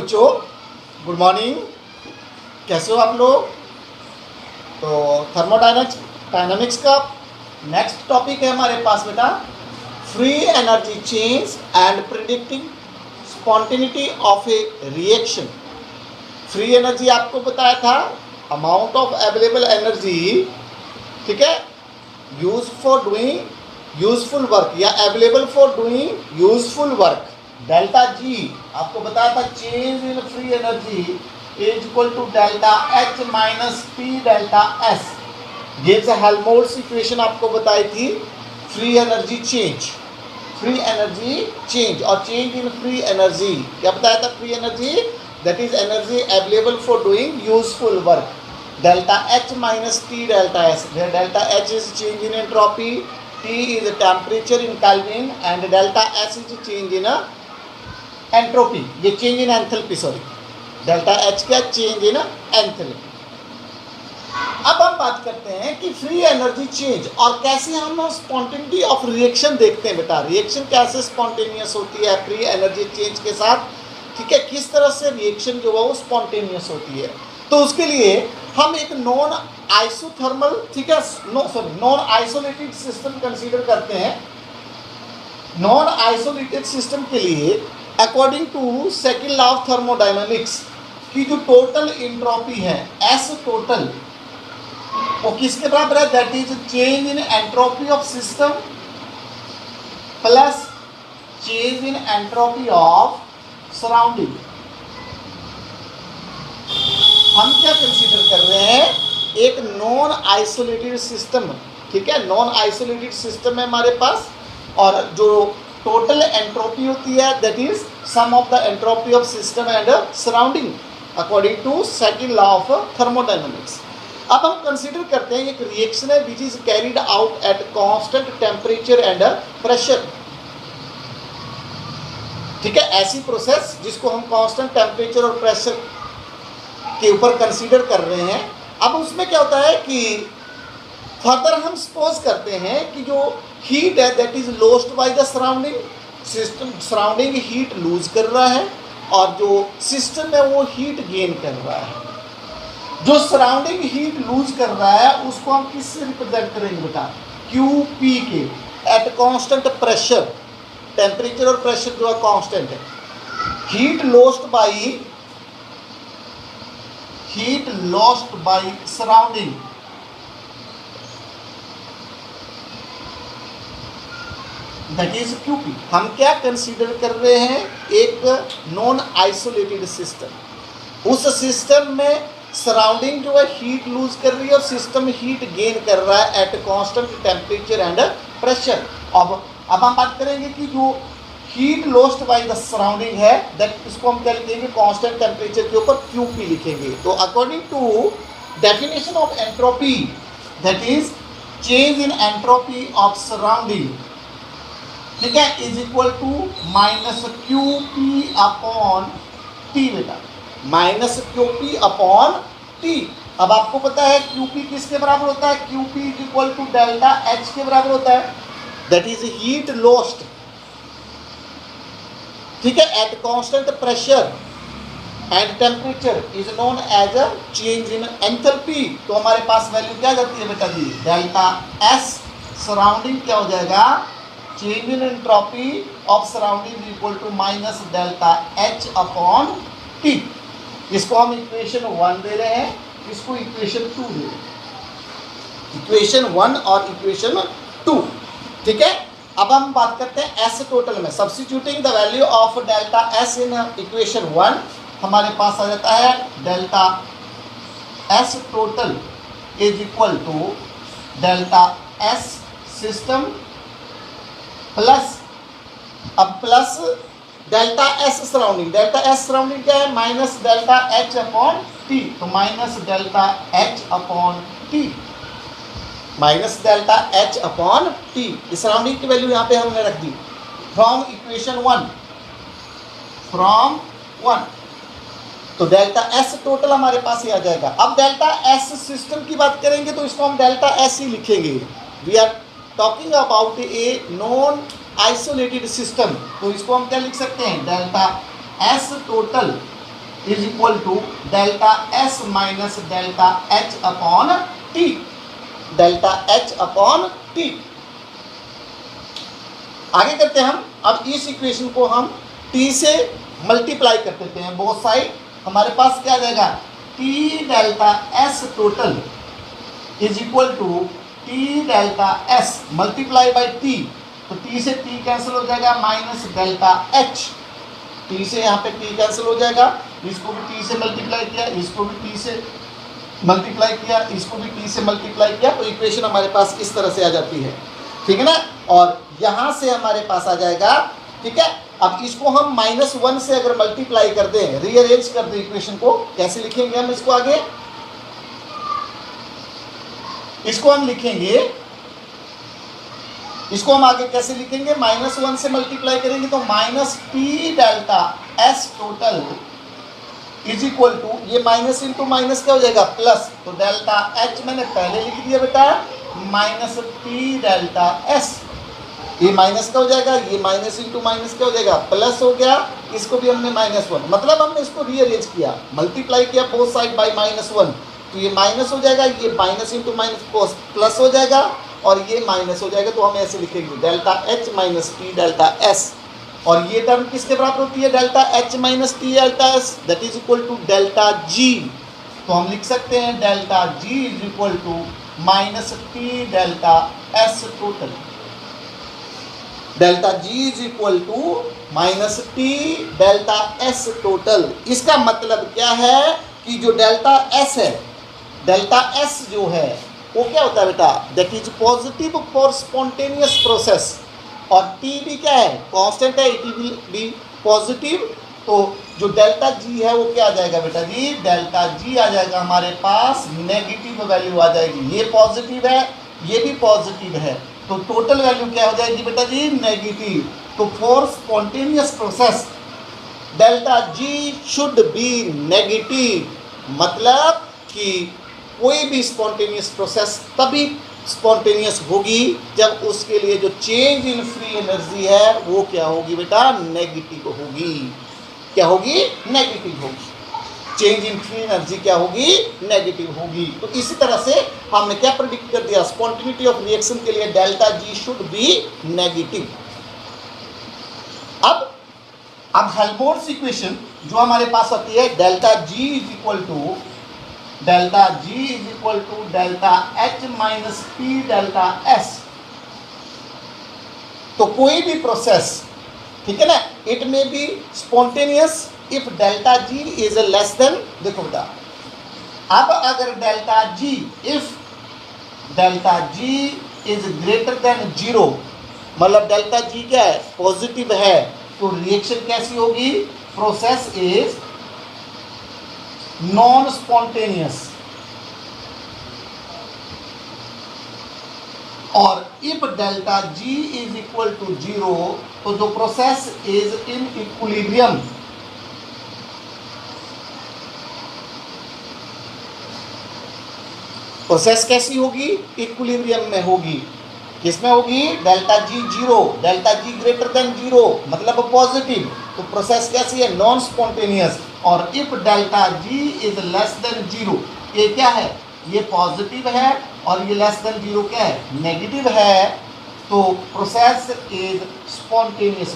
बच्चों, good morning. कैसे हो आप लोग? तो थर्मोडायनामिक्स का नेक्स्ट टॉपिक है हमारे पास बेटा, free energy change and predicting spontaneity of a reaction. Free energy आपको बताया था, अमाउंट ऑफ अवेलेबल एनर्जी, ठीक है, use for doing useful work या available for doing useful work. Delta G आपको बताया था, change in free energy is equal to delta H minus P delta S. ये जो हेल्महोल्ट्ज इक्वेशन आपको बताई थी, फ्री एनर्जी चेंज और चेंज इन फ्री एनर्जी क्या बताया था? Free energy that is energy available for doing useful work. Delta H minus T delta S, where delta H is change in entropy, T is temperature in Kelvin and delta S is change in entropy, ये change in enthalpy, sorry, delta H क्या? Change in enthalpy. अब हम बात करते हैं कि free energy change और कैसे हम स्पॉन्टेनिटी ऑफ रिएक्शन देखते हैं बेटा। रिएक्शन कैसे स्पॉन्टेनियस होती है फ्री एनर्जी चेंज के साथ, ठीक है, किस तरह से रिएक्शन जो है वो स्पॉन्टेनियस होती है। तो उसके लिए हम एक नॉन आइसोथर्मल, ठीक है, नॉन आइसोलेटेड सिस्टम कंसीडर करते हैं। नॉन आइसोलेटेड सिस्टम के लिए according to second law of thermodynamics की जो टोटल एंट्रोपी है एस टोटल, वो किसके बराबर है? That is change in entropy of system plus change in entropy of surrounding. हम क्या कंसीडर कर रहे हैं? एक नॉन आइसोलेटेड सिस्टम, ठीक है, नॉन आइसोलेटेड सिस्टम है हमारे पास, और जो टोटल एंट्रोपी होती है that is sum of the entropy of system and surrounding according to second law of thermodynamics. अब हम कंसीडर करते हैं एक रिएक्शन है which is carried out at constant temperature and pressure, ठीक है, ऐसी प्रोसेस जिसको हम कांस्टेंट टेम्परेचर और प्रेशर के ऊपर कंसीडर कर रहे हैं। अब उसमें क्या होता है कि फर्दर हम सपोज करते हैं कि जो हीट है that is lost by the surrounding system, surrounding heat lose कर रहा है और जो सिस्टम है वो हीट गेन कर रहा है। जो सराउंडिंग हीट लूज कर रहा है उसको हम किससे रिप्रेजेंट करेंगे बेटा? QP के, एट कांस्टेंट प्रेशर, टेम्परेचर और प्रेशर जो है कांस्टेंट है। Heat lost by surrounding that is QP। हम क्या कंसीडर कर रहे हैं? एक नॉन आइसोलेटेड सिस्टम, उस सिस्टम में सराउंडिंग जो है हीट लूज कर रही है और सिस्टम हीट गेन कर रहा है at constant temperature and pressure. अब हम बात करेंगे कि जो heat lost by the surrounding है दैट, इसको हम क्या लिखेंगे? कांस्टेंट टेम्परेचर के ऊपर QP लिखेंगे। तो according to definition of entropy that is change in entropy of surrounding, ठीक है, is equal to minus QP upon T बेटा, माइनस QP अपॉन T। अब आपको पता है QP किसके बराबर होता है? QP is equal to delta H के बराबर होता है, दैट इज हीट लॉस्ट, ठीक है, at constant pressure and temperature is known as a change in enthalpy. तो हमारे पास वैल्यू क्या जाती है बेटा जी? डेल्टा S सराउंडिंग क्या हो जाएगा? Change in entropy of surrounding equal to minus delta H upon T। इसको हम इक्वेशन 1 दे रहे हैं, इसको इक्वेशन 2 दे रहे हैं, इक्वेशन 1 और इक्वेशन 2, ठीक है। अब हम बात करते हैं एस टोटल में। Substituting the value of delta S in equation 1, हमारे पास आ जाता है delta S total is equal to delta S system plus, अब plus delta S surrounding. Delta S surrounding क्या है? Minus delta H upon T। तो minus delta H upon T, minus delta H upon T। इस surrounding की value यहाँ पे हमने रख दी फ्रॉम इक्वेशन 1। तो डेल्टा S टोटल हमारे पास ही आ जाएगा। अब डेल्टा S सिस्टम की बात करेंगे तो इसको हम डेल्टा S ही लिखेंगे। We are talking about a non isolated system, तो इसको हम क्या लिख सकते हैं? Delta S total is equal to delta S minus delta H upon T, delta H upon T. आगे करते हैं हम, अब इस इक्वेशन को हम टी से मल्टीप्लाई कर देते हैं बोथ साइड। हमारे पास क्या आ जाएगा, T delta S total is equal to T delta S multiply by T, तो टी से टी कैंसिल हो जाएगा माइनस डेल्टा एच, टी से यहाँ पे टी कैंसिल हो जाएगा, इसको भी टी से मल्टीप्लाई किया, इसको भी टी से मल्टीप्लाई किया, इसको भी टी से मल्टीप्लाई किया, तो इक्वेशन हमारे पास इस तरह से आ जाती है, ठीक है ना। और यहाँ से हमारे पास आ जाएगा, ठीक है। अब इसको हम -1 से अगर मल्टीप्लाई कर दें, रीअरेंज कर दें इक्वेशन को, कैसे लिखेंगे हम इसको आगे, इसको हम लिखेंगे, इसको हम आगे कैसे लिखेंगे, -1 से मल्टीप्लाई करेंगे तो minus T delta S total is equal to, ये माइनस इंटू माइनस क्या हो जाएगा प्लस, तो डेल्टा एच मैंने पहले लिख दिया बेटा, माइनस टी डेल्टा एस, ये माइनस का हो जाएगा, ये माइनस इंटू माइनस क्या हो जाएगा प्लस हो गया, इसको भी हमने -1, मतलब हमने इसको रीअरेंज किया, मल्टीप्लाई किया बोथ साइड बाय -1, तो ये माइनस हो जाएगा, ये माइनस इंटू माइनस प्लस हो जाएगा, और ये माइनस हो जाएगा, तो हम ऐसे लिखेंगे delta H minus T delta S, और ये टर्म किसके बराबर होती है, delta H minus T delta S, that is equal to delta G, तो हम लिख सकते हैं delta G is equal to minus T delta S total, delta G is equal to minus T delta S total. इसका मतलब क्या है कि जो डेल्टा एस है, डेल्टा एस जो है वो क्या होता है बेटा, that is positive for spontaneous process, और टी भी क्या है, कांस्टेंट है, इट विल बी पॉजिटिव, तो जो डेल्टा जी है वो क्या आ जाएगा बेटा जी, डेल्टा जी आ जाएगा हमारे पास नेगेटिव वैल्यू आ जाएगी, ये पॉजिटिव है, ये भी पॉजिटिव है, तो टोटल वैल्यू क्या हो जाएगी बेटा जी, नेगेटिव। तो for spontaneous process delta G should be negative, मतलब कि कोई भी स्पॉन्टेनियस प्रोसेस तभी स्पॉन्टेनियस होगी जब उसके लिए जो चेंज इन फ्री एनर्जी है वो क्या होगी बेटा, नेगेटिव होगी, क्या होगी, नेगेटिव होगी, चेंज इन फ्री एनर्जी क्या होगी, नेगेटिव होगी। तो इसी तरह से हमने क्या प्रेडिक्ट कर दिया, स्पॉन्टेनिटी ऑफ रिएक्शन के लिए delta G should be negative. अब हेल्महोल्ट्ज इक्वेशन जो हमारे पास आती है, delta G is equal to delta H minus T delta S, तो कोई भी प्रोसेस, ठीक है ना, it may be spontaneous if delta G is less than, देखो बेटा, अब अगर delta G, if delta G is greater than 0, मतलब डेल्टा जी क्या है, पॉजिटिव है, तो रिएक्शन कैसी होगी, प्रोसेस इज नॉन स्पॉन्टेनियस, और if delta G is equal to 0, तो जो process is in equilibrium, process कैसी होगी, इक्विलिब्रियम में होगी, किसमें होगी, delta G 0, delta G greater than 0 मतलब पॉजिटिव, तो प्रोसेस कैसी है, नॉन स्पॉन्टेनियस, और if delta G is less than 0, ये क्या है, ये पॉजिटिव है, और ये लेस देन 0 क्या है, नेगेटिव है, तो प्रोसेस इज स्पॉन्टेनियस,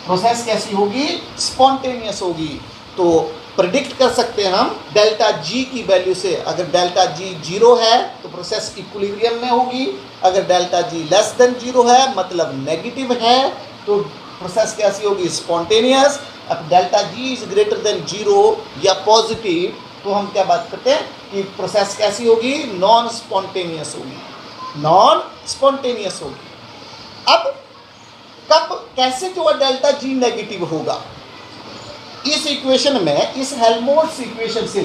प्रोसेस कैसी होगी, स्पॉन्टेनियस होगी। तो प्रेडिक्ट कर सकते हैं हम डेल्टा जी की वैल्यू से, अगर डेल्टा जी 0 है तो प्रोसेस इक्विलिब्रियम में होगी, अगर डेल्टा जी लेस देन 0 है मतलब नेगेटिव है, तो प्रोसेस कैसी होगी, स्पॉन्टेनियस। अब delta G is greater than 0 या पॉजिटिव, तो हम क्या बात करते हैं कि प्रोसेस कैसी होगी, नॉन स्पॉन्टेनियस होगी, नॉन स्पॉन्टेनियस होगी। अब कब कैसे जो डेल्टा जी नेगेटिव होगा, इस इक्वेशन में, इस हेल्महोल्ट्ज इक्वेशन से,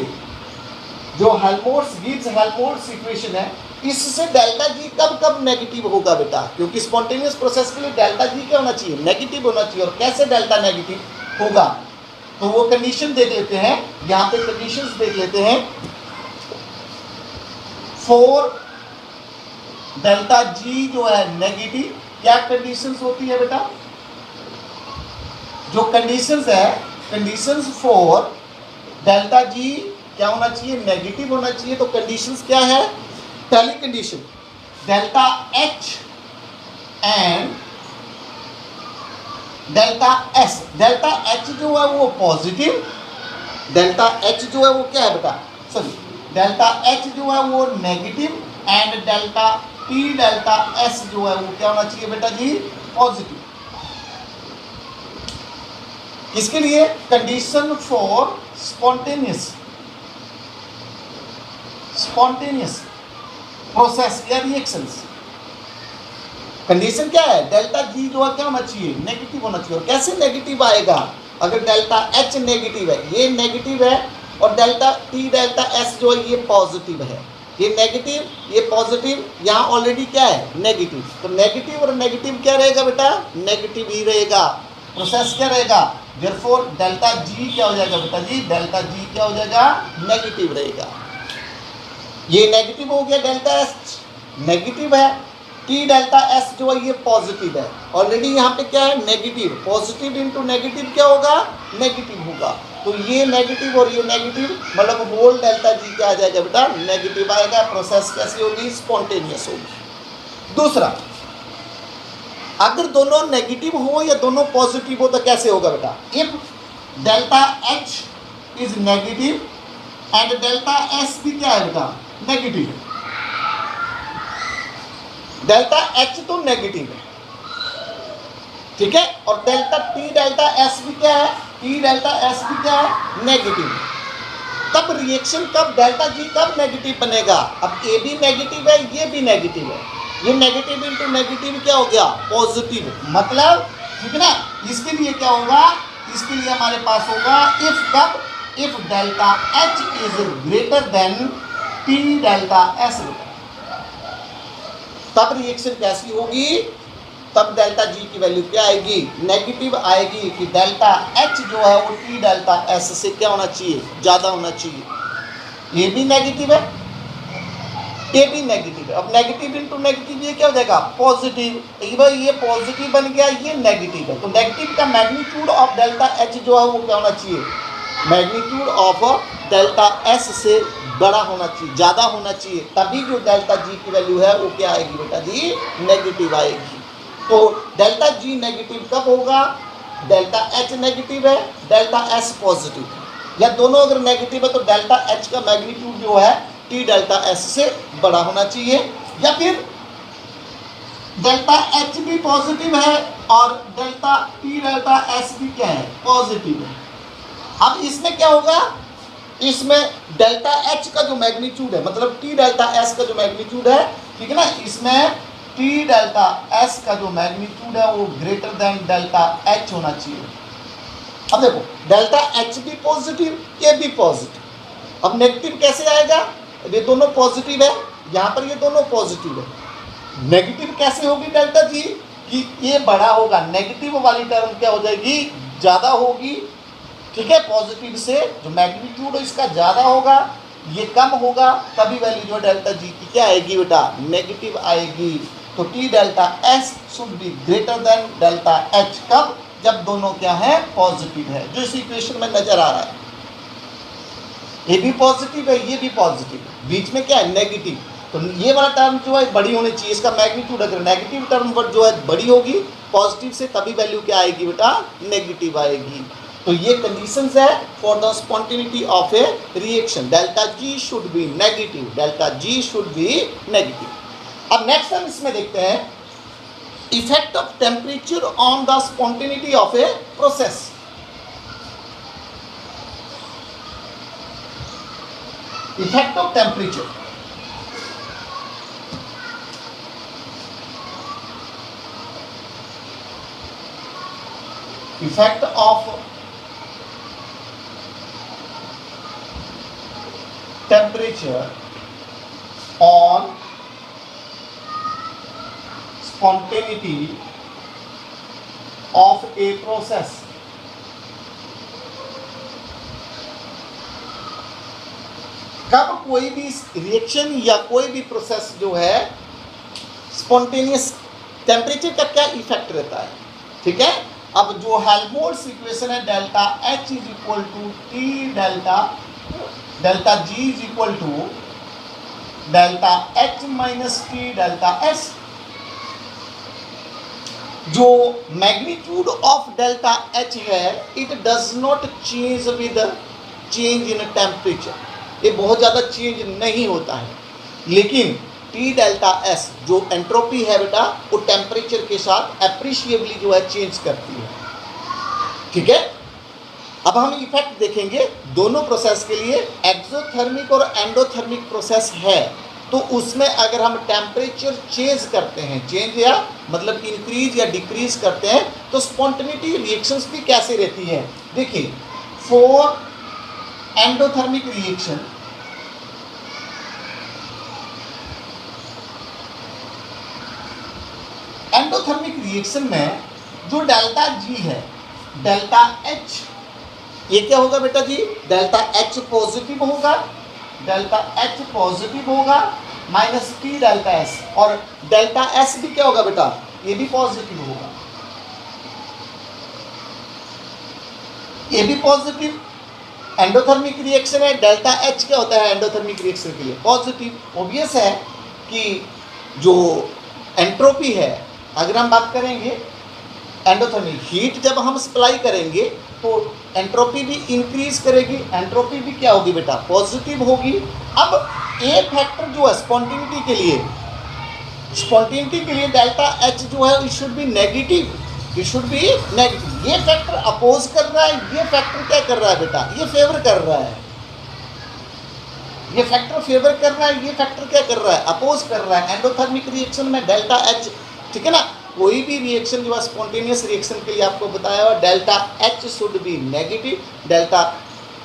जो हेल्महोल्ट्ज गिब्स हेल्महोल्ट्ज इक्वेशन है, इससे डेल्टा जी कब कब नेगेटिव होगा बेटा, क्योंकि स्पॉन्टेनियस प्रोसेस के लिए डेल्टा जी क्या होना चाहिए, नेगेटिव होना चाहिए, और कैसे डेल्टा नेगेटिव होगा, तो वो कंडीशन देख लेते हैं, यहाँ पे कंडीशंस देख लेते हैं। फॉर डेल्टा जी जो है नेगेटिव, क्या कंडीशंस होती है बेटा, जो कंडीशंस है, कंडीशंस फॉर डेल्टा जी क्या होना चाहिए, नेगेटिव होना चाहिए। तो कंडीशंस क्या है, पहली condition delta H and delta S. Delta H जो है वो पॉजिटिव, डेल्टा एच जो है वो क्या है बेटा, सॉरी डेल्टा एच जो है वो negative and delta T delta S जो है वो क्या होना चाहिए बेटा जी, पॉजिटिव। इसके लिए कंडीशन फॉर स्पॉन्टेनियस प्रोसेस या रिएक्शंस, कंडीशन क्या है, डेल्टा जी जो है क्या होना चाहिए, नेगेटिव होना चाहिए। और कैसे नेगेटिव आएगा, अगर डेल्टा एच नेगेटिव है, ये नेगेटिव है, और डेल्टा टी डेल्टा एस जो है ये पॉजिटिव है, ये नेगेटिव ये पॉजिटिव, यहाँ ऑलरेडी क्या है नेगेटिव। तो नेगेटिव और नेगेटिव क्या रहेगा बेटा, नेगेटिव ही रहेगा, प्रोसेस क्या रहेगा। देयरफॉर डेल्टा जी क्या हो जाएगा बेटा जी, डेल्टा जी क्या हो जाएगा, नेगेटिव रहेगा। ये नेगेटिव हो गया, डेल्टा एस नेगेटिव है, टी डेल्टा एस जो है ये पॉजिटिव है। ऑलरेडी यहाँ पे क्या है नेगेटिव, पॉजिटिव इंटू नेगेटिव क्या होगा, नेगेटिव होगा। तो ये नेगेटिव और ये नेगेटिव मतलब होल डेल्टा जी क्या आ जाएगा बेटा, नेगेटिव आएगा। प्रोसेस कैसी होगी, स्पॉन्टेनियस होगी। दूसरा, अगर दोनों नेगेटिव हो या दोनों पॉजिटिव हो तो कैसे होगा बेटा, if delta H is negative and delta S भी क्या है बेटा, नेगेटिव है। डेल्टा एच तो नेगेटिव है, ठीक है, और डेल्टा टी डेल्टा एस भी क्या है, टी डेल्टा एस भी क्या है, नेगेटिव है। तब रिएक्शन कब, डेल्टा जी कब नेगेटिव बनेगा, अब ए भी नेगेटिव है, ये भी नेगेटिव है, ये नेगेटिव इंटू नेगेटिव क्या हो गया, पॉजिटिव। मतलब ठीक है ना, इसके लिए क्या होगा, इसके लिए हमारे पास होगा इफ कब, if delta H is greater then T delta S, तब रिएक्शन कैसी होगी, तब डेल्टा जी की वैल्यू क्या आएगी, नेगेटिव आएगी कि डेल्टा एच जो है वो टी डेल्टा एस से क्या होना चाहिए, ज़्यादा होना चाहिए। ये भी नेगेटिव है, ये भी नेगेटिव है। अब नेगेटिव इंटू नेगेटिव ये क्या हो जाएगा, पॉजिटिव। ये पॉजिटिव बन गया, ये नेगेटिव है। तो नेगेटिव का मैग्नीट्यूड ऑफ डेल्टा एच जो है वो क्या होना चाहिए, मैग्नीट्यूड ऑफ डेल्टा एस से बड़ा होना चाहिए, ज़्यादा होना चाहिए। तभी जो डेल्टा जी की वैल्यू है वो क्या आएगी बेटा जी, नेगेटिव आएगी। तो डेल्टा जी नेगेटिव कब होगा, डेल्टा एच नेगेटिव है, डेल्टा एस पॉजिटिव है, या दोनों अगर नेगेटिव है तो डेल्टा एच का मैग्नीट्यूड जो है टी डेल्टा एस से बड़ा होना चाहिए, या फिर डेल्टा एच भी पॉजिटिव है और डेल्टा टी डेल्टा एस भी क्या है, पॉजिटिव है। अब इसमें क्या होगा, इसमें डेल्टा एच का जो मैग्नीट्यूड है, मतलब टी डेल्टा एस का जो मैग्नीट्यूड है, ठीक है ना, इसमें टी डेल्टा एस का जो मैग्नीट्यूड है वो ग्रेटर देन डेल्टा एच होना चाहिए। अब देखो डेल्टा एच भी पॉजिटिव, ये भी पॉजिटिव, अब नेगेटिव कैसे आएगा, ये दोनों पॉजिटिव है, यहाँ पर ये दोनों पॉजिटिव है। नेगेटिव कैसे होगी डेल्टा जी, कि ये बड़ा होगा, नेगेटिव वाली टर्म क्या हो जाएगी, ज़्यादा होगी, ठीक है, पॉजिटिव से जो मैग्नीट्यूड इसका ज़्यादा होगा, ये कम होगा, तभी वैल्यू जो डेल्टा जी की क्या आएगी बेटा, नेगेटिव आएगी। तो T delta S should be greater than delta H, कब, जब दोनों क्या है, पॉजिटिव है, जो इस इक्वेशन में नजर आ रहा है। ये भी पॉजिटिव है, ये भी पॉजिटिव है, बीच में क्या है, नेगेटिव। तो ये वाला टर्म जो है बड़ी होनी चाहिए, इसका मैग्नीट्यूड अगर नेगेटिव टर्म पर जो है बड़ी होगी पॉजिटिव से, तभी वैल्यू क्या आएगी बेटा, नेगेटिव आएगी। तो ये कंडीशंस है for the spontaneity of a reaction, delta G should be negative, delta G should be negative. अब नेक्स्ट हम इसमें देखते हैं effect of temperature on the spontaneity of a process. Effect of temperature, effect of temperature on spontaneity of a process। कब कोई भी reaction या कोई भी प्रोसेस जो है स्पॉन्टेनियस, टेम्परेचर का क्या इफेक्ट रहता है, ठीक है, अब जो हेल्महोल्ट्ज इक्वेशन है delta H is equal to T delta G is equal to delta H minus T delta S. जो मैग्नीट्यूड ऑफ डेल्टा एच है it does not change with change in temperature, ये बहुत ज़्यादा change नहीं होता है, लेकिन टी डेल्टा एस जो एंट्रोपी है बेटा वो टेम्परेचर के साथ एप्रिशिएबली जो है चेंज करती है। ठीक है, अब हम इफेक्ट देखेंगे दोनों प्रोसेस के लिए। एक्सोथर्मिक और एंडोथर्मिक प्रोसेस है तो उसमें अगर हम टेम्परेचर चेंज करते हैं, चेंज या मतलब इंक्रीज या डिक्रीज करते हैं, तो स्पॉन्टेनिटी रिएक्शंस भी कैसे रहती है। देखिए, for endothermic reaction endothermic reaction में जो डेल्टा जी है, डेल्टा एच, ये क्या होगा बेटा जी, डेल्टा एच पॉजिटिव होगा, डेल्टा एच पॉजिटिव होगा माइनस टी डेल्टा एस, और डेल्टा एस भी क्या होगा बेटा, ये भी पॉजिटिव होगा, ये भी पॉजिटिव। एंडोथर्मिक रिएक्शन है, डेल्टा एच क्या होता है एंडोथर्मिक रिएक्शन के लिए, पॉजिटिव। ऑब्वियस है कि जो एंट्रोपी है, अगर हम बात करेंगे एंडोथर्मिक हीट जब हम सप्लाई करेंगे तो एंट्रोपी भी इंक्रीज करेगी, एंट्रोपी भी क्या होगी बेटा, पॉजिटिव होगी। अब ए फैक्टर जो है स्पॉन्टेनिटी के लिए डेल्टा एच जो है it should be negative, it should be negative. ये फैक्टर अपोज कर रहा है, ये फैक्टर क्या कर रहा है बेटा, ये फेवर कर रहा है, ये फैक्टर फेवर कर रहा है, ये फैक्टर क्या कर रहा है, अपोज कर रहा है। एंडोथर्मिक रिएक्शन में डेल्टा एच, ठीक है ना, कोई भी रिएक्शन जो है स्पॉन्टेनियस रिएक्शन के लिए आपको बताया हुआ delta H should be negative, delta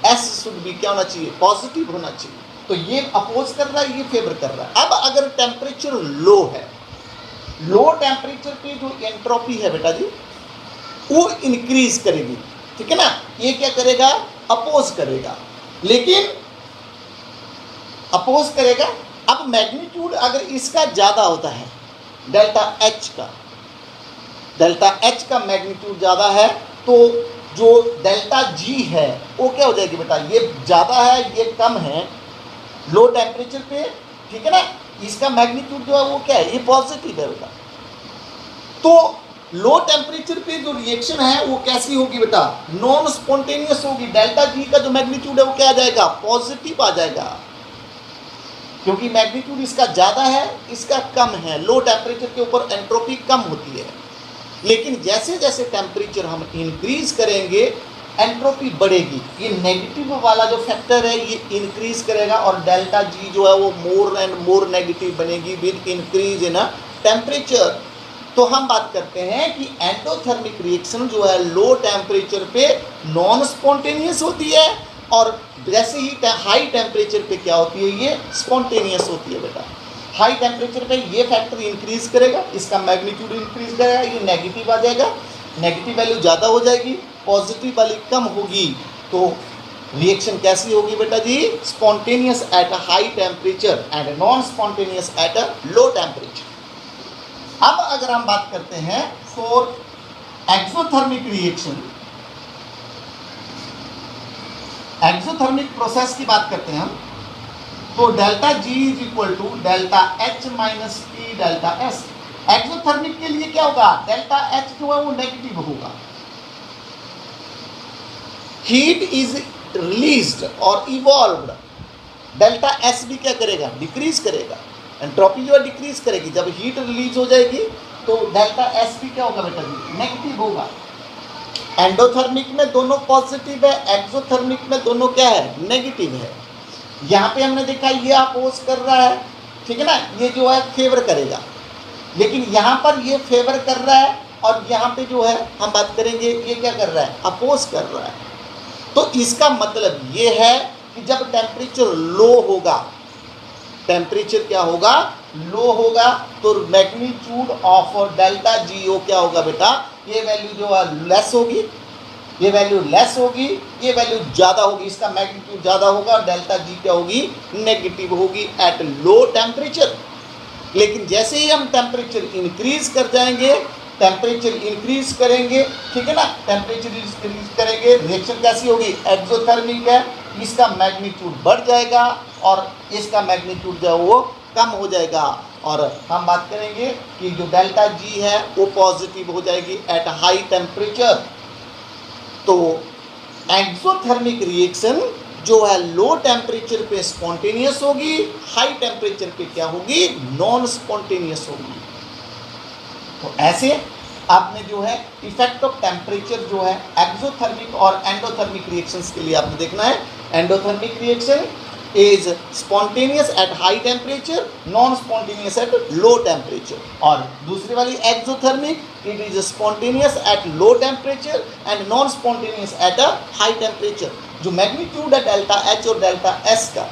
S should be क्या होना चाहिए, पॉजिटिव होना चाहिए। तो ये अपोज कर रहा है, ये फेवर कर रहा है। अब अगर टेम्परेचर लो है, लो टेम्परेचर पे जो एंट्रोपी है बेटा जी वो इंक्रीज करेगी, ठीक है ना, ये क्या करेगा, अपोज करेगा, लेकिन अपोज करेगा। अब मैग्नीट्यूड अगर इसका ज़्यादा होता है, डेल्टा एच का मैग्नीट्यूड ज़्यादा है, तो जो डेल्टा जी है वो क्या हो जाएगी बेटा, ये ज़्यादा है, ये कम है लो टेम्परेचर पे, ठीक है ना, इसका मैग्नीट्यूड जो है वो क्या है, ये पॉजिटिव है बेटा। तो लो टेम्परेचर पे जो रिएक्शन है वो कैसी होगी बेटा, नॉन स्पॉन्टेनियस होगी। डेल्टा जी का जो मैग्नीट्यूड है वो क्या आ जाएगा, पॉजिटिव आ जाएगा, क्योंकि मैग्नीट्यूड इसका ज़्यादा है, इसका कम है। लो टेम्परेचर के ऊपर एंट्रोपी कम होती है, लेकिन जैसे जैसे टेम्परेचर हम इंक्रीज करेंगे एंट्रोपी बढ़ेगी। ये नेगेटिव वाला जो फैक्टर है ये इंक्रीज करेगा, और डेल्टा जी जो है वो मोर एंड मोर नेगेटिव बनेगी विद इंक्रीज इन टेम्परेचर। तो हम बात करते हैं कि एंडोथर्मिक रिएक्शन जो है लो टेम्परेचर पे नॉन स्पॉन्टेनियस होती है, और जैसे ही हाई टेम्परेचर पे क्या होती है, ये स्पॉन्टेनियस होती है बेटा। हाई टेम्परेचर पे ये फैक्टर इंक्रीज करेगा, इसका मैग्नीट्यूड इंक्रीज करेगा, ये नेगेटिव आ जाएगा, नेगेटिव वैल्यू ज़्यादा हो जाएगी, पॉजिटिव वाली कम होगी। तो रिएक्शन कैसी होगी बेटा जी, spontaneous at a high temperature and non spontaneous at a low temperature. अब अगर हम बात करते हैं for exothermic reaction, exothermic process की बात करते हैं हम, तो delta G is equal to delta H minus T delta S. Exothermic के लिए क्या होगा, डेल्टा एच जो है वो नेगेटिव होगा, हीट इज रिलीज्ड और इवॉल्व्ड, डेल्टा एस भी क्या करेगा, डिक्रीज करेगा, एंट्रोपी जो है डिक्रीज करेगी। जब हीट रिलीज हो जाएगी तो डेल्टा एस भी क्या होगा बेटा जी, नेगेटिव होगा। एंडोथर्मिक में दोनों पॉजिटिव है, एक्सोथर्मिक में दोनों क्या है, नेगेटिव है। यहाँ पे हमने देखा ये अपोज कर रहा है, ठीक है ना, ये जो है फेवर करेगा, लेकिन यहाँ पर ये फेवर कर रहा है, और यहाँ पे जो है हम बात करेंगे ये क्या कर रहा है, अपोज कर रहा है। तो इसका मतलब ये है कि जब टेम्परेचर लो होगा, टेम्परेचर क्या होगा, लो होगा, तो मैग्नीट्यूड ऑफ डेल्टा जीओ क्या होगा बेटा, ये वैल्यू जो है लेस होगी, ये वैल्यू लेस होगी, ये वैल्यू ज़्यादा होगी, इसका मैग्नीट्यूड ज़्यादा होगा, डेल्टा जी क्या होगी, नेगेटिव होगी एट लो टेम्परेचर। लेकिन जैसे ही हम टेम्परेचर इंक्रीज कर जाएंगे टेम्परेचर इंक्रीज करेंगे, ठीक है ना, टेम्परेचर इंक्रीज करेंगे, रिएक्शन कैसी होगी, एक्सोथर्मिक है, इसका मैग्नीट्यूड बढ़ जाएगा और इसका मैग्नीट्यूड जो है वो कम हो जाएगा। और हम बात करेंगे कि जो डेल्टा जी है वो पॉजिटिव हो जाएगी एट हाई टेम्परेचर। तो एक्सोथर्मिक रिएक्शन जो है लो टेम्परेचर पे स्पॉन्टेनियस होगी, हाई टेम्परेचर पे क्या होगी, नॉन स्पॉन्टेनियस होगी। तो ऐसे आपने जो है इफेक्ट ऑफ टेम्परेचर जो है एक्सोथर्मिक और एंडोथर्मिक रिएक्शंस के लिए आपने देखना है। Endothermic reaction is spontaneous at high temperature, non spontaneous at low temperature. और दूसरी वाली exothermic, it is spontaneous at low temperature and non spontaneous at a high temperature. जो मैग्नीट्यूड है डेल्टा एच और डेल्टा एस का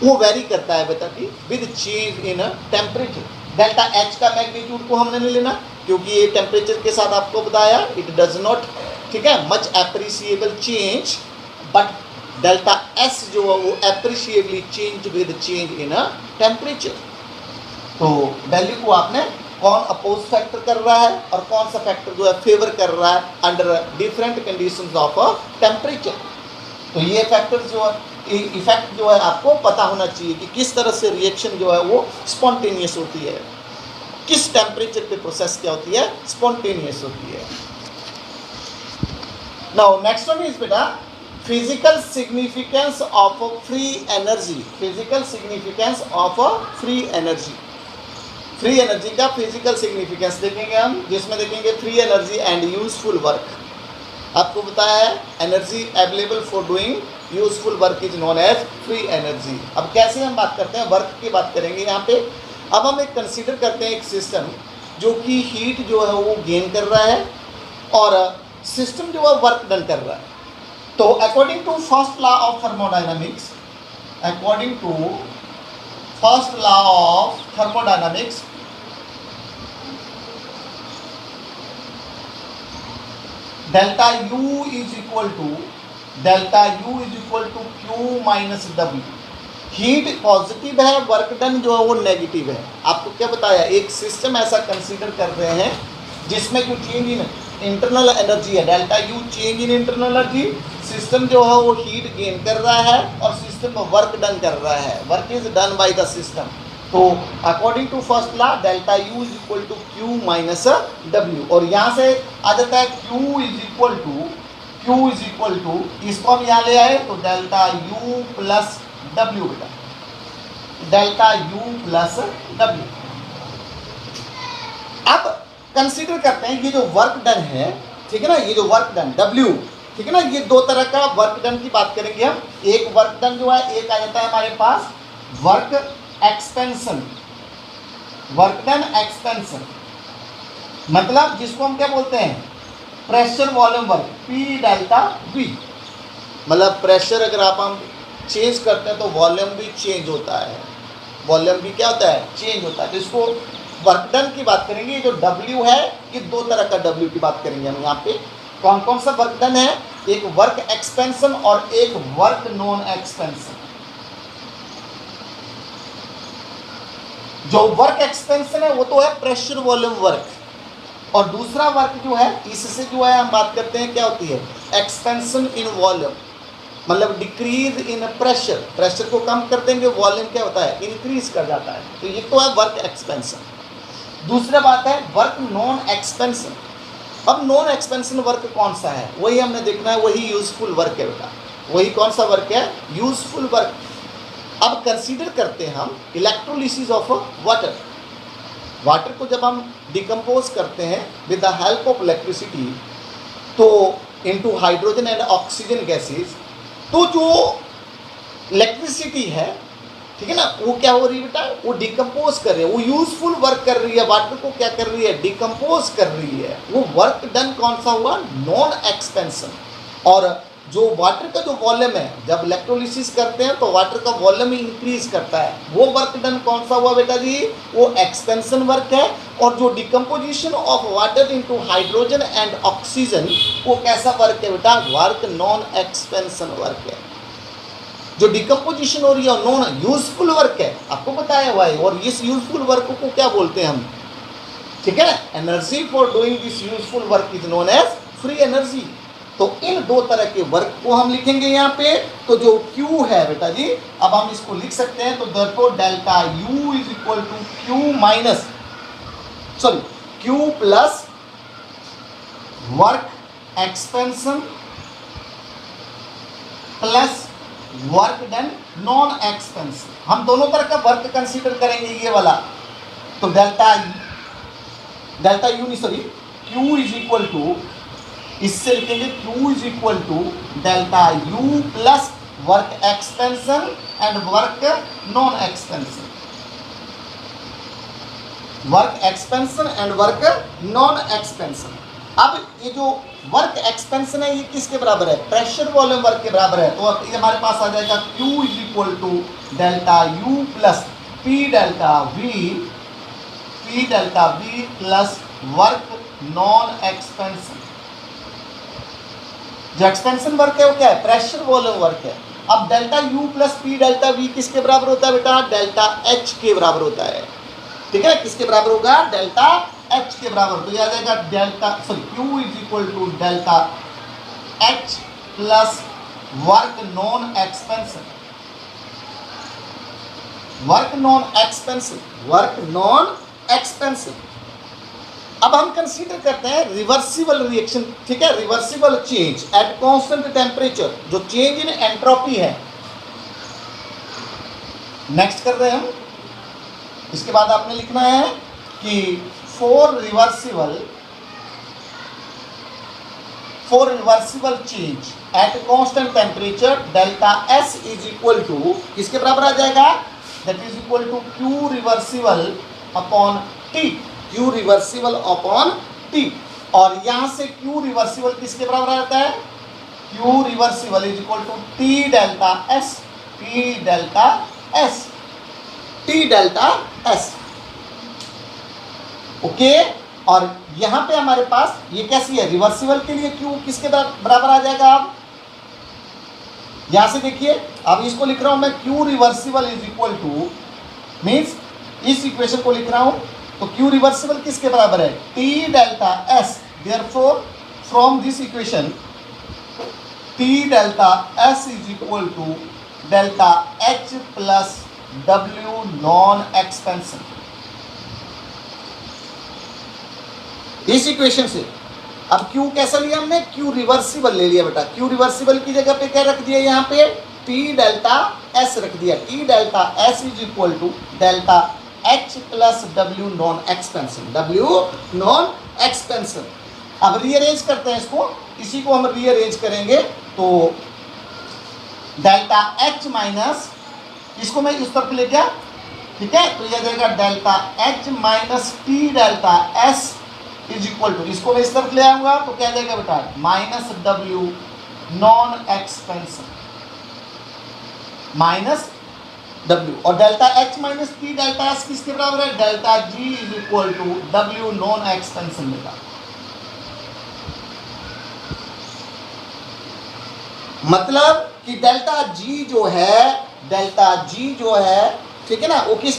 वो very करता है बेटा कि with change in temperature. Delta H का मैग्नीट्यूड को हमने नहीं लेना क्योंकि ये टेम्परेचर के साथ आपको बताया इट डज नॉट, ठीक है, much appreciable change, but delta S जो है वो appreciably change with change in temperature. तो वैल्यू को आपने कौन अपोज फैक्टर कर रहा है और कौन सा फैक्टर जो है फेवर कर रहा है under different conditions of temperature. तो ये फैक्टर जो है, इफेक्ट जो है आपको पता होना चाहिए कि किस तरह से रिएक्शन जो है वो स्पॉन्टेनियस होती है, किस टेम्परेचर पे प्रोसेस क्या होती है, स्पॉन्टेनियस होती है। नाउ नेक्स्ट वन इज बेटा physical significance of free energy. Physical significance of free energy, free energy का फिजिकल सिग्निफिकेंस देखेंगे हम, जिसमें देखेंगे free energy and useful work. आपको बताया है energy available for doing useful work is known as free energy. अब कैसे हम बात करते हैं, वर्क की बात करेंगे यहाँ पे। अब हम एक कंसीडर करते हैं एक सिस्टम जो कि हीट जो है वो गेन कर रहा है और सिस्टम जो है वर्क डन कर रहा है। तो according to first law of thermodynamics, according to first law of thermodynamics, delta U is equal to Q minus W। Heat positive है, वर्क डन जो है वो नेगेटिव है। आपको क्या बताया, एक सिस्टम ऐसा कंसीडर कर रहे हैं जिसमें जो चेंज इन इंटरनल एनर्जी है, delta U change in internal energy, system जो है वो हीट गेन कर रहा है और सिस्टम वर्क डन कर रहा है, work is done by the system. तो according to first law delta U is equal to Q minus W। और यहाँ से आ जाता है Q इज इक्वल टू, इसको हम यहाँ ले आए तो डेल्टा U प्लस W बेटा, डेल्टा U प्लस W। अब कंसीडर करते हैं ये जो वर्क डन है, ठीक है ना, ये जो वर्क डन W, ठीक है ना, ये दो तरह का वर्क डन की बात करेंगे हम। एक वर्क डन जो है, एक आ जाता है हमारे पास work expansion, work done expansion, मतलब जिसको हम क्या बोलते हैं, pressure volume work, P delta V। मतलब प्रेशर अगर आप हम चेंज करते हैं तो वॉल्यूम भी चेंज होता है, वॉल्यूम भी क्या होता है, चेंज होता है। तो इसको वर्क डन की बात करेंगे। जो W है ये दो तरह का W की बात करेंगे हम यहाँ पे। कौन कौन सा वर्क डन है, एक वर्क एक्सपेंशन और एक वर्क नॉन एक्सपेंशन। जो वर्क एक्सपेंशन है वो तो है प्रेशर वॉल्यूम वर्क, और दूसरा वर्क जो है इससे जो है हम बात करते हैं क्या होती है, एक्सपेंशन इन वॉल्यूम, मतलब डिक्रीज इन प्रेशर, प्रेशर को कम कर देंगे वॉल्यूम क्या होता है, इंक्रीज कर जाता है। तो ये तो है वर्क एक्सपेंशन। दूसरा बात है वर्क नॉन एक्सपेंशन। अब नॉन एक्सपेंशन वर्क कौन सा है, वही हमने देखना है, वही यूजफुल वर्क है बेटा। वही कौन सा वर्क है, यूजफुल वर्क। अब कंसीडर करते हैं हम इलेक्ट्रोलिसिस ऑफ वाटर। वाटर को जब हम डिकम्पोज करते हैं with the help of electricity तो into hydrogen and oxygen gases, तो जो इलेक्ट्रिसिटी है, ठीक है ना, वो क्या हो रही है बेटा, वो डिकम्पोज कर रही है, वो यूजफुल वर्क कर रही है, वाटर को क्या कर रही है, डिकम्पोज कर रही है। वो वर्क डन कौन सा हुआ, नॉन एक्सपेंशन। और जो वाटर का जो वॉल्यूम है, जब इलेक्ट्रोलिसिस करते हैं तो वाटर का वॉल्यूम इंक्रीज करता है, वो वर्क डन कौन सा हुआ बेटा जी, वो एक्सपेंशन वर्क है। और जो decomposition of water into hydrogen and oxygen, वो कैसा वर्क है बेटा, वर्क नॉन एक्सपेंशन वर्क है। जो डिकम्पोजिशन हो रही है नॉन यूजफुल वर्क है, आपको बताया हुआ है। और इस यूजफुल वर्क को क्या बोलते हैं हम, ठीक है। Energy for doing this useful work is known as free energy. तो इन दो तरह के वर्क को हम लिखेंगे यहाँ पे। तो जो Q है बेटा जी, अब हम इसको लिख सकते हैं। तो therefore delta U is equal to Q minus sorry Q plus work expansion plus work done non expensive. हम दोनों तरह का वर्क कंसीडर करेंगे ये वाला। तो डेल्टा यू नहीं sorry Q is equal to, इससे लिखेंगे Q is equal to delta U plus work expansion and work non expansion, work expansion and work non expansion. अब ये जो वर्क एक्सपेंशन है ये किसके बराबर है? प्रेशर वॉल्यूम वर्क के बराबर है। तो अब ये हमारे पास आ जाएगा Q is equal to delta U plus P delta V plus work non expansion. जो एक्सपेंशन वर्क है वो क्या है? प्रेशर वॉल्यूम वर्क है। अब delta U plus P delta V किसके बराबर होता है बेटा? डेल्टा H के बराबर होता है। ठीक है, किसके बराबर होगा? डेल्टा H के बराबर। तो ये आ जाएगा delta Q is equal to delta H plus work non expansion, work non expensive. अब हम कंसीडर करते हैं रिवर्सिबल रिएक्शन। ठीक है, reversible change at constant temperature, जो चेंज इन एंट्रोपी है। नेक्स्ट कर रहे हैं हम। इसके बाद आपने लिखना है कि for reversible change at constant temperature delta S is equal to किसके बराबर आ जाएगा? That is equal to Q reversible upon T, Q reversible upon T। और यहां से Q रिवर्सिबल किसके बराबर आता है? Q reversible is equal to T delta S, T delta S। Okay, और यहां पे हमारे पास ये कैसी है? रिवर्सिबल के लिए Q किसके बराबर आ जाएगा? आप यहां से देखिए, अब इसको लिख रहा हूं मैं Q reversible is equal to, means इस इक्वेशन को लिख रहा हूं तो Q रिवर्सिबल किसके बराबर है? T delta S। Therefore from this equation T delta S is equal to delta H plus W non expansion. इस इक्वेशन से अब Q कैसा लिया हमने? Q रिवर्सिबल ले लिया बेटा। Q रिवर्सिबल की जगह पे क्या रख दिया? यहाँ पे T डेल्टा S रख दिया। T delta S is equal to delta H plus W non expansion. अब रीअरेंज करते हैं इसको, इसी को हम रीअरेंज करेंगे तो डेल्टा H माइनस, इसको मैं इस तरफ ले गया। ठीक है, तो यह जाएगा delta H minus T delta S is equal to, इसको मैं इस तरफ ले आऊंगा तो क्या जाएगा बेटा? Minus W non expansion minus W, और delta H minus T delta S किसके बराबर है? Delta G is equal to W non expansion बेटा। मतलब कि डेल्टा G जो है, ठीक है ना, वो किस